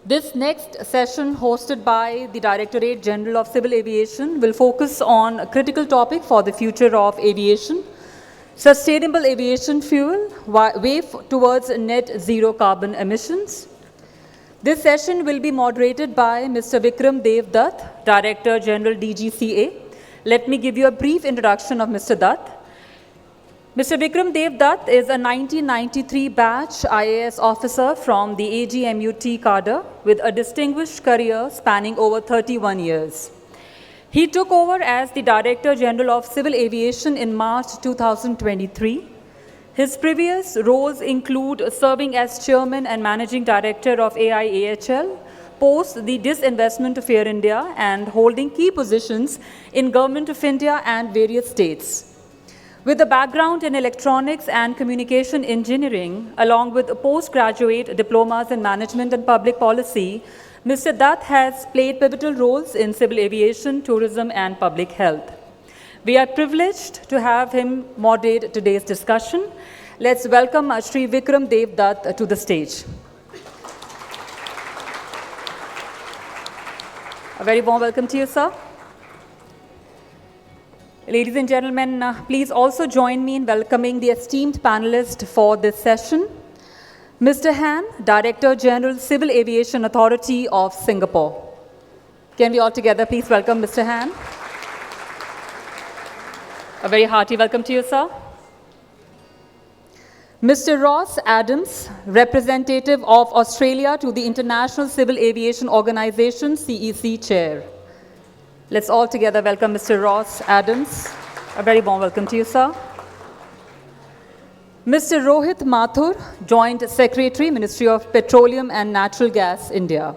This next session, hosted by the Directorate, General of Civil Aviation, will focus on a critical topic for the future of aviation: sustainable aviation fuel, way towards net zero carbon emissions. This session will be moderated by Mr. Vikram Dev Dutt, Director General, DGCA. Let me give you a brief introduction of Mr. Dutt. Mr. Vikram Dev Dutt is a 1993 batch IAS officer from the AGMUT cadre with a distinguished career spanning over 31 years. He took over as the Director General of Civil Aviation in March 2023. His previous roles include serving as Chairman and Managing Director of AIAHL, post the disinvestment of Air India, and holding key positions in Government of India and various states. With a background in electronics and communication engineering, along with postgraduate diplomas in management and public policy, Mr. Dutt has played pivotal roles in civil aviation, tourism, and public health. We are privileged to have him moderate today's discussion. Let's welcome Shri Vikram Dev Dutt to the stage. A very warm welcome to you, sir. Ladies and gentlemen, please also join me in welcoming the esteemed panelists for this session. Mr. Han, Director General, Civil Aviation Authority of Singapore. Can we all together please welcome Mr. Han? A very hearty welcome to you, sir. Mr. Ross Adams, Representative of Australia to the International Civil Aviation Organization, CEC Chair. Let's all together welcome Mr. Ross Adams. A very warm welcome to you, sir. Mr. Rohit Mathur, Joint Secretary, Ministry of Petroleum and Natural Gas, India.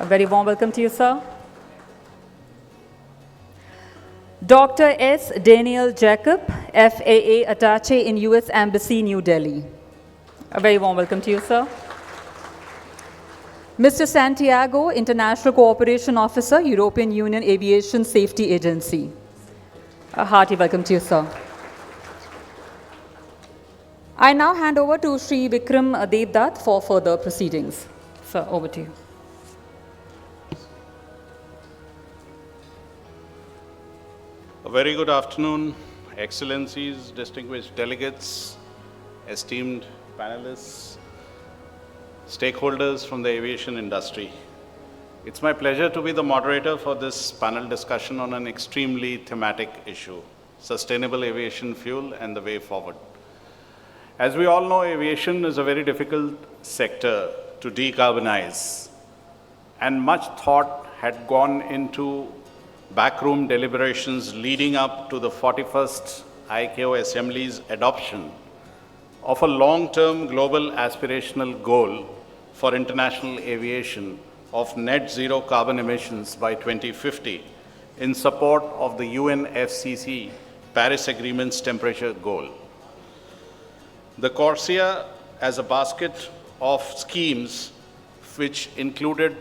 A very warm welcome to you, sir. Dr. S. Daniel Jacob, FAA Attaché in U.S. Embassy, New Delhi. A very warm welcome to you, sir. Mr. Santiago, International Cooperation Officer, European Union Aviation Safety Agency. A hearty welcome to you, sir. I now hand over to Shri Vikram Dev Dutt for further proceedings. Sir, over to you. A very good afternoon, Excellencies, distinguished delegates, esteemed panelists, stakeholders from the aviation industry. It's my pleasure to be the moderator for this panel discussion on an extremely thematic issue: sustainable aviation fuel and the way forward. As we all know, aviation is a very difficult sector to decarbonize, and much thought had gone into backroom deliberations leading up to the 41st ICAO Assembly's adoption of a long-term global aspirational goal for international aviation of net zero carbon emissions by 2050 in support of the UNFCCC Paris Agreement's temperature goal. The CORSIA, as a basket of schemes which included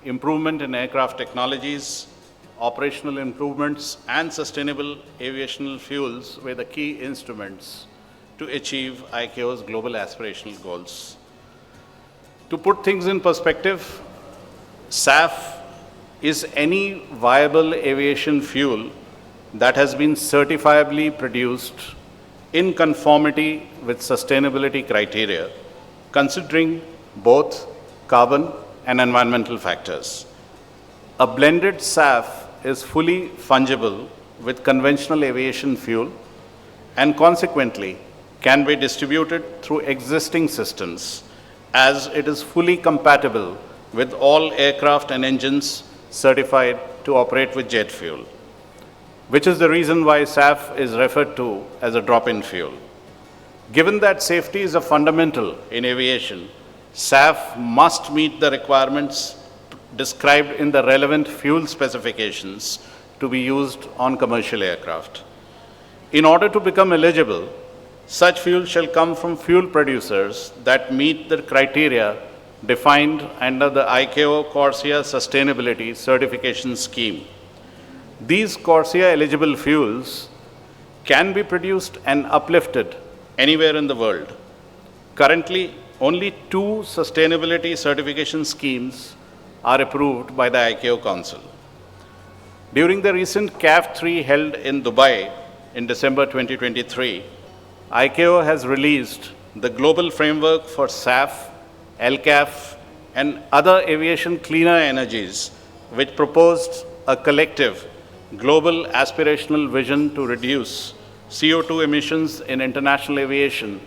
improvement in aircraft technologies, operational improvements, and sustainable aviation fuels, were the key instruments to achieve ICAO's global aspirational goals. To put things in perspective, SAF is any viable aviation fuel that has been certifiably produced in conformity with sustainability criteria, considering both carbon and environmental factors. A blended SAF is fully fungible with conventional aviation fuel and consequently can be distributed through existing systems, as it is fully compatible with all aircraft and engines certified to operate with jet fuel, which is the reason why SAF is referred to as a drop-in fuel. Given that safety is a fundamental in aviation, SAF must meet the requirements described in the relevant fuel specifications to be used on commercial aircraft. In order to become eligible, such fuel shall come from fuel producers that meet the criteria defined under the ICAO CORSIA Sustainability Certification Scheme. These CORSIA-eligible fuels can be produced and uplifted anywhere in the world. Currently, only 2 sustainability certification schemes are approved by the ICAO Council. During the recent CAF 3 held in Dubai in December 2023, ICAO has released the global framework for SAF, LCAF, and other aviation cleaner energies, which proposed a collective global aspirational vision to reduce CO2 emissions in international aviation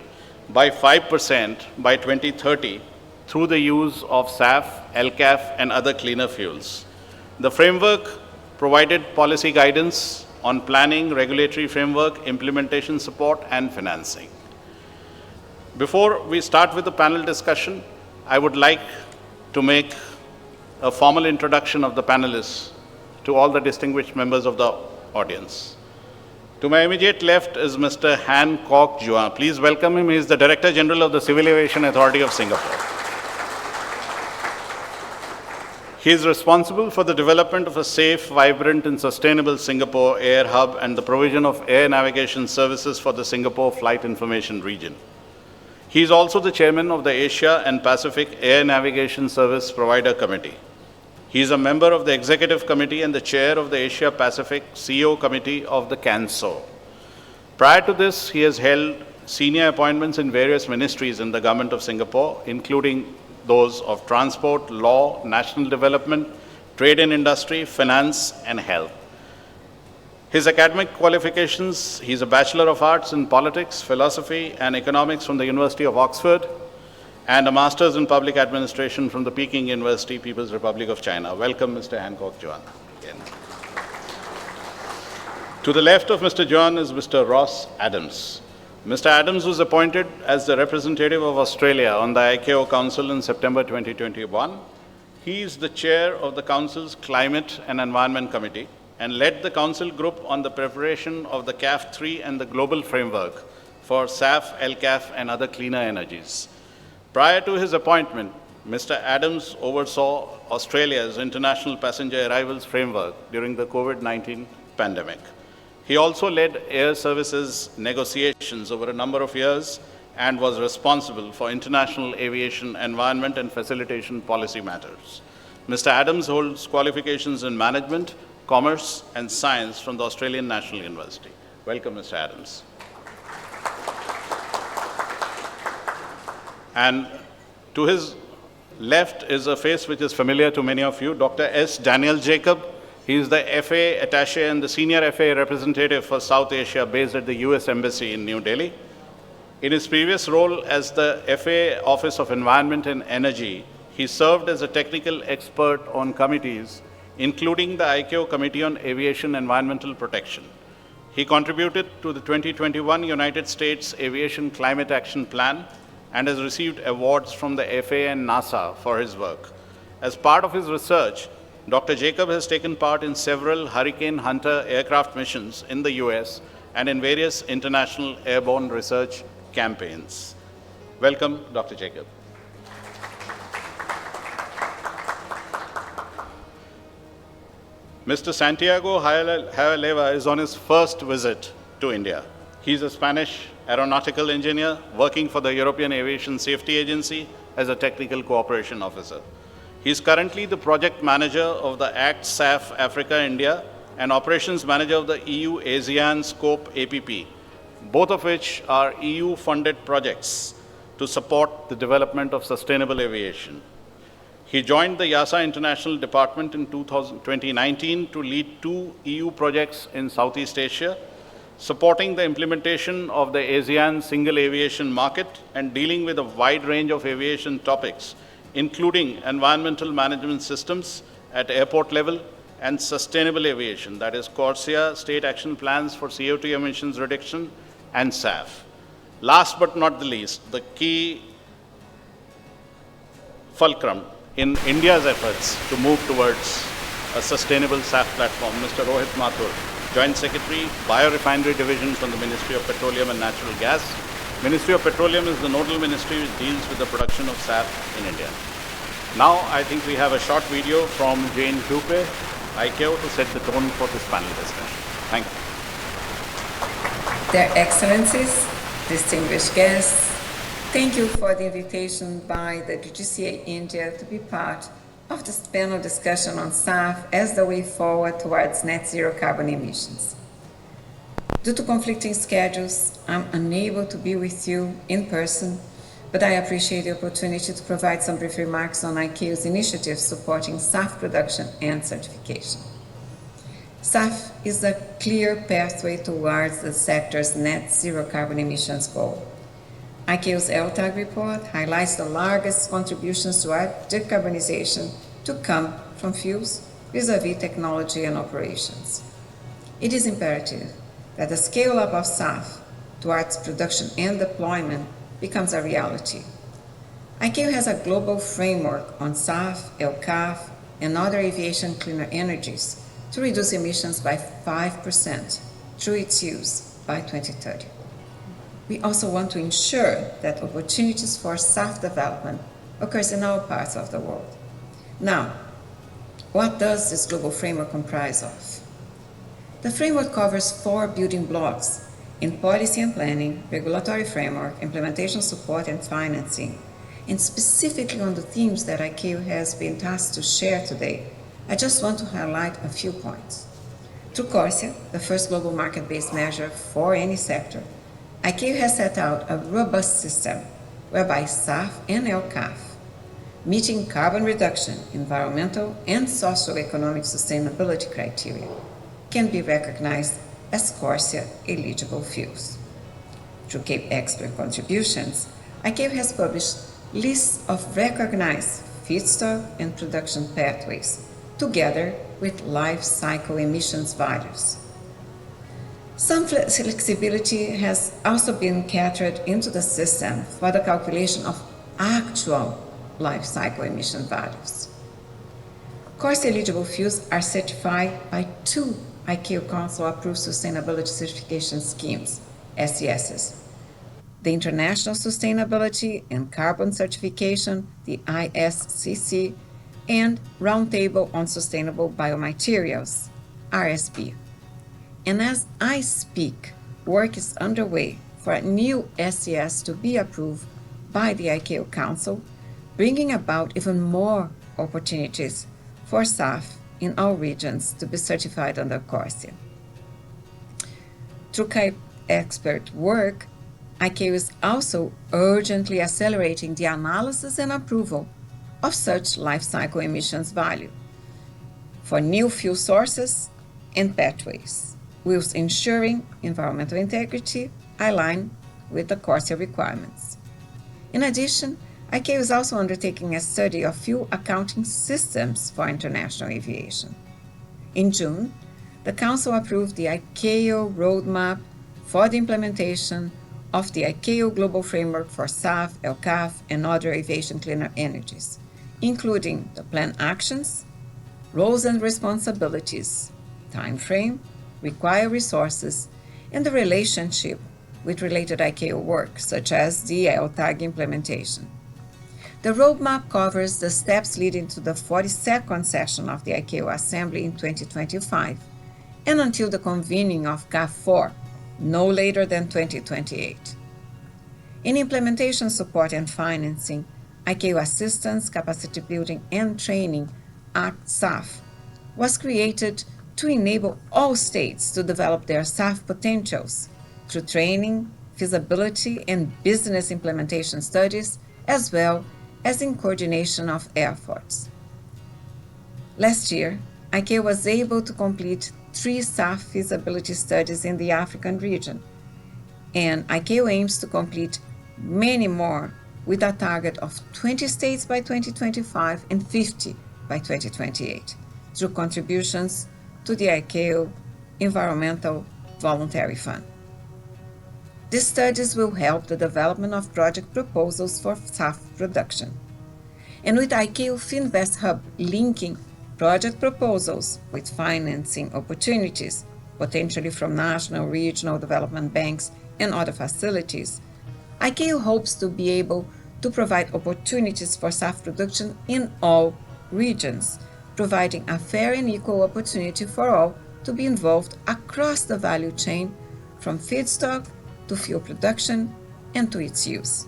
by 5% by 2030 through the use of SAF, LCAF, and other cleaner fuels. The framework provided policy guidance on planning, regulatory framework, implementation support, and financing. Before we start with the panel discussion, I would like to make a formal introduction of the panelists to all the distinguished members of the audience. To my immediate left is Mr. Han Kok Juan. Please welcome him. He is the Director General of the Civil Aviation Authority of Singapore. He is responsible for the development of a safe, vibrant, and sustainable Singapore air hub and the provision of air navigation services for the Singapore Flight Information Region. He is also the chairman of the Asia and Pacific Air Navigation Service Provider Committee. He is a member of the Executive Committee and the chair of the Asia Pacific CEO Committee of the CANSO. Prior to this, he has held senior appointments in various ministries in the Government of Singapore, including those of Transport, Law, National Development, Trade and Industry, Finance, and Health. His academic qualifications: he's a Bachelor of Arts in Politics, Philosophy, and Economics from the University of Oxford, and a Master's in Public Administration from the Peking University, People's Republic of China. Welcome, Mr. Han Kok Juan. Again. To the left of Mr. Juan is Mr. Ross Adams. Mr. Adams was appointed as the representative of Australia on the ICAO Council in September 2021. He is the chair of the Council's Climate and Environment Committee and led the Council group on the preparation of the CAF 3 and the global framework for SAF, LCAF, and other cleaner energies. Prior to his appointment, Mr. Adams oversaw Australia's international passenger arrivals framework during the COVID-19 pandemic. He also led air services negotiations over a number of years and was responsible for international aviation, environment, and facilitation policy matters. Mr. Adams holds qualifications in management, commerce, and science from the Australian National University. Welcome, Mr. Adams. And to his left is a face which is familiar to many of you, Dr. S. Daniel Jacob. He is the FA Attaché and the Senior FA Representative for South Asia based at the US Embassy in New Delhi. In his previous role as the FA Office of Environment and Energy, he served as a technical expert on committees, including the ICAO Committee on Aviation Environmental Protection. He contributed to the 2021 United States Aviation Climate Action Plan and has received awards from the FAA and NASA for his work. As part of his research, Dr. Jacob has taken part in several Hurricane Hunter aircraft missions in the US and in various international airborne research campaigns. Welcome, Dr. Jacob. Mr. Santiago Haya-Leiva is on his first visit to India. He's a Spanish aeronautical engineer working for the European Aviation Safety Agency as a technical cooperation officer. He is currently the project manager of the ACT SAF Africa India and operations manager of the EU ASEAN Scope APP, both of which are EU-funded projects to support the development of sustainable aviation. He joined the EASA International Department in 2019 to lead 2 EU projects in Southeast Asia, supporting the implementation of the ASEAN single aviation market and dealing with a wide range of aviation topics, including environmental management systems at airport level and sustainable aviation, that is CORSIA, state action plans for CO2 emissions reduction, and SAF. Last but not the least, the key fulcrum in India's efforts to move towards a sustainable SAF platform, Mr. Rohit Mathur, Joint Secretary, Biorefinery Division from the Ministry of Petroleum and Natural Gas. Ministry of Petroleum is the nodal ministry which deals with the production of SAF in India. Now, I think we have a short video from Jane Dupe, ICAO, to set the tone for this panel discussion. Thank you. Their Excellencies, distinguished guests, Thank you for the invitation by the DGCA India to be part of this panel discussion on SAF as the way forward towards net zero carbon emissions. Due to conflicting schedules, I'm unable to be with you in person, but I appreciate the opportunity to provide some brief remarks on ICAO's initiatives supporting SAF production and certification. SAF is a clear pathway towards the sector's net zero carbon emissions goal. ICAO's LTAG report highlights the largest contributions to our decarbonization to come from fuels vis-à-vis technology and operations. It is imperative that the scale-up of SAF towards production and deployment becomes a reality. ICAO has a global framework on SAF, LCAF, and other aviation cleaner energies to reduce emissions by 5% through its use by 2030. We also want to ensure that opportunities for SAF development occurs in all parts of the world. Now, what does this global framework comprise of? The framework covers 4 building blocks in policy and planning, regulatory framework, implementation support, and financing. And specifically on the themes that ICAO has been tasked to share today, I just want to highlight a few points. Through CORSIA, the first global market-based measure for any sector, ICAO has set out a robust system whereby SAF and LCAF, meeting carbon reduction, environmental, and socioeconomic sustainability criteria, can be recognized as CORSIA eligible fuels. Through CAPE expert contributions, ICAO has published lists of recognized feedstock and production pathways, together with life cycle emissions values. Some flexibility has also been catered into the system for the calculation of actual life cycle emission values. CORSIA eligible fuels are certified by 2 ICAO Council-approved sustainability certification schemes, SESs, the International Sustainability and Carbon Certification, the ISCC, and Roundtable on Sustainable Biomaterials, RSB. And as I speak, work is underway for a new SES to be approved by the ICAO Council, bringing about even more opportunities for SAF in all regions to be certified under CORSIA. Through CAPE expert work, ICAO is also urgently accelerating the analysis and approval of such life cycle emissions value for new fuel sources and pathways, whilst ensuring environmental integrity align with the CORSIA requirements. In addition, ICAO is also undertaking a study of fuel accounting systems for international aviation. In June, the Council approved the ICAO roadmap for the implementation of the ICAO Global Framework for SAF, LCAF, and other aviation cleaner energies, including the planned actions, roles and responsibilities, time frame, required resources, and the relationship with related ICAO work, such as the LTAG implementation. The roadmap covers the steps leading to the 42nd session of the ICAO Assembly in 2025 and until the convening of GAF4, no later than 2028. In implementation support and financing, ICAO Assistance, Capacity Building, and Training, SAF, was created to enable all states to develop their SAF potentials through training, feasibility, and business implementation studies, as well as in coordination of efforts. Last year, ICAO was able to complete 3 SAF feasibility studies in the African region, and ICAO aims to complete many more with a target of 20 states by 2025 and 50 by 2028 through contributions to the ICAO Environmental Voluntary Fund. These studies will help the development of project proposals for SAF production. And with ICAO Finvest Hub linking project proposals with financing opportunities, potentially from national, regional development banks and other facilities, ICAO hopes to be able to provide opportunities for SAF production in all regions, providing a fair and equal opportunity for all to be involved across the value chain, from feedstock to fuel production and to its use.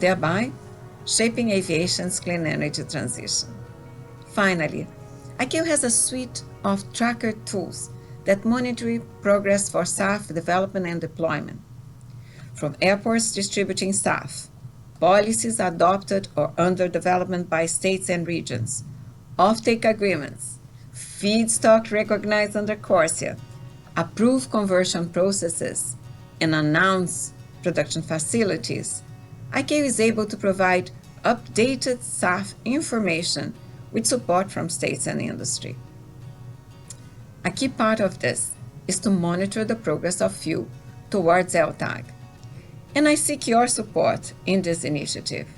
thereby shaping aviation's clean energy transition. Finally, ICAO has a suite of tracker tools that monitor progress for SAF development and deployment. From airports distributing SAF, policies adopted or under development by states and regions, offtake agreements, feedstock recognized under CORSIA, approved conversion processes, and announced production facilities, ICAO is able to provide updated SAF information with support from states and industry. A key part of this is to monitor the progress of fuel towards LTAG, and I seek your support in this initiative,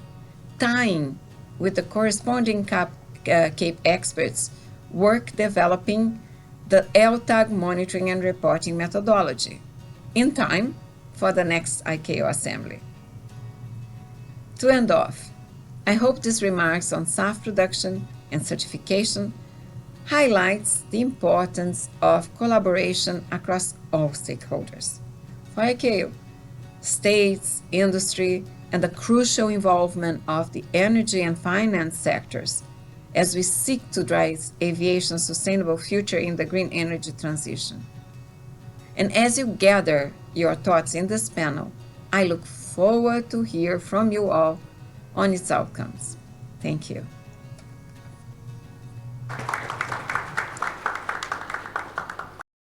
tying with the corresponding CAPE experts' work developing the LTAG monitoring and reporting methodology in time for the next ICAO assembly. To end off, I hope these remarks on SAF production and certification highlights the importance of collaboration across all stakeholders. For ICAO, states, industry, and the crucial involvement of the energy and finance sectors as we seek to drive aviation's sustainable future in the green energy transition. And as you gather your thoughts in this panel, I look forward to hear from you all on its outcomes. Thank you.